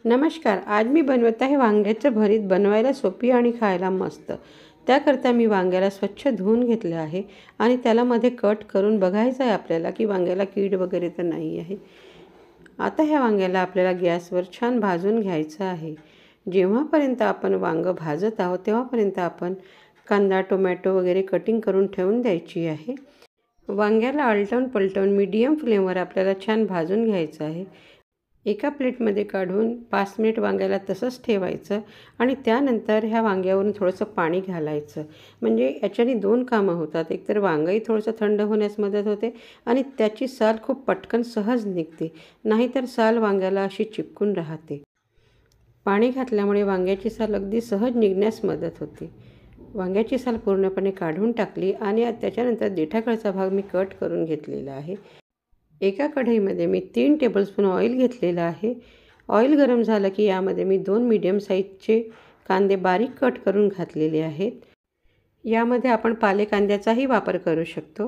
नमस्कार. आज मी बनवत आहे वांग्याचं भरीत. बनवायला सोपी आणि खायला मस्त. त्याकरता मी वांग्याला स्वच्छ धुवून घेतलं आहे आणि त्याला मध्ये कट करून बघायचं आहे आपल्याला की वांग्याला कीड वगैरे तर नाही आहे. आता ह्या वांग्याला आपल्याला गॅसवर छान भाजून घ्यायचं आहे. जेव्हापर्यंत आपण वांगं भाजत आहोत तेव्हापर्यंत आपण कांदा, टोमॅटो वगैरे कटिंग करून ठेवून द्यायची आहे. वांग्याला आलटवून पलटवून मीडियम फ्लेमवर आपल्याला छान भाजून घ्यायचं आहे. एका प्लेटमध्ये काढून 5 मिनिट वांग्याला तसंच ठेवायचं आणि त्यानंतर ह्या वांग्यावरून थोडंसं पाणी घालायचं. म्हणजे याच्याने 2 कामं होतात. एकतर वांगंही थोडंसं थंड होण्यास मदत होते आणि त्याची साल खूप पटकन सहज निघते. नाहीतर साल वांग्याला अशी चिपकून राहते. पाणी घातल्यामुळे वांग्याची साल अगदी सहज निघण्यास मदत होते. वांग्याची साल पूर्णपणे काढून टाकली आणि त्याच्यानंतर देठाकडचा भाग मी कट करून घेतलेला आहे. एका कढईमध्ये मी 3 टेबलस्पून ऑइल घेतलेलं आहे. ऑइल गरम झालं की यामध्ये मी 2 मीडियम साईजचे कांदे बारीक कट करून घातलेले आहेत. यामध्ये आपण पालेकांद्याचाही वापर करू शकतो.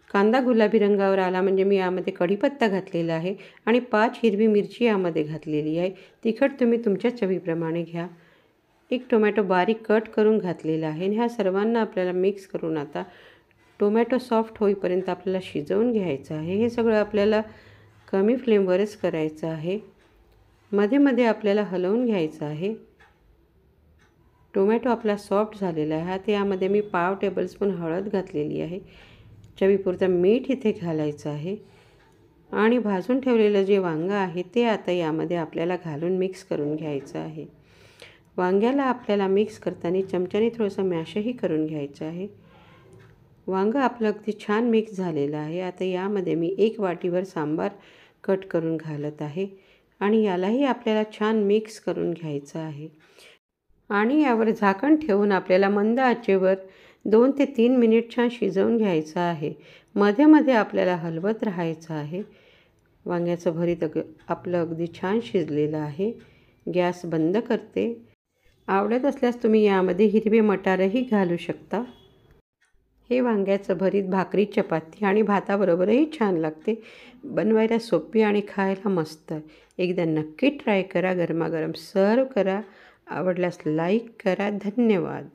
कांदा गुलाबी रंगावर आला म्हणजे मी यामध्ये कढीपत्ता घातलेला आहे आणि 5 हिरवी मिरची यामध्ये घातलेली आहे. तिखट तुम्ही तुमच्या चवीप्रमाणे घ्या. एक टोमॅटो बारीक कट करून घातलेला आहे आणि ह्या सर्वांना आपल्याला मिक्स करून आता टोमॅटो सॉफ्ट होईपर्यंत आपल्याला शिजवून घ्यायचं आहे. हे सगळं आपल्याला कमी फ्लेमवरच करायचं आहे. मध्ये मध्ये आपल्याला हलवून घ्यायचं आहे. टोमॅटो आपला सॉफ्ट झालेला आहे. आता यामध्ये मी 1/2 टेबलस्पून हळद घातलेली आहे. चवीपुरतं मीठ इथे घालायचं आहे आणि भाजून ठेवलेलं जे वांगं आहे ते आता यामध्ये आपल्याला घालून मिक्स करून घ्यायचं आहे. वांग्याला आपल्याला मिक्स करताना चमच्याने थोडंसं मॅशही करून घ्यायचं आहे. वांगं आपलं अगदी छान मिक्स झालेलं आहे. आता यामध्ये मी 1 वाटीभर सांबार कट करून घालत आहे आणि यालाही आपल्याला छान मिक्स करून घ्यायचं आहे. आणि यावर झाकण ठेवून आपल्याला मंद आचेवर 2 ते 3 मिनिट छान शिजवून घ्यायचं आहे. मध्ये मध्ये आपल्याला हलवत राहायचं आहे. वांग्याचं भरीत आपलं अगदी छान शिजलेलं आहे. गॅस बंद करते. आवडत असल्यास तुम्ही यामध्ये हिरवे मटारही घालू शकता. हे वांग्याचं भरीत भाकरी, चपाती आणि भाताबरोबरही छान लागते. बनवायला सोपी आणि खायला मस्त. एकदा नक्की ट्राय करा. गरमागरम सर्व करा. आवडल्यास लाईक करा. धन्यवाद.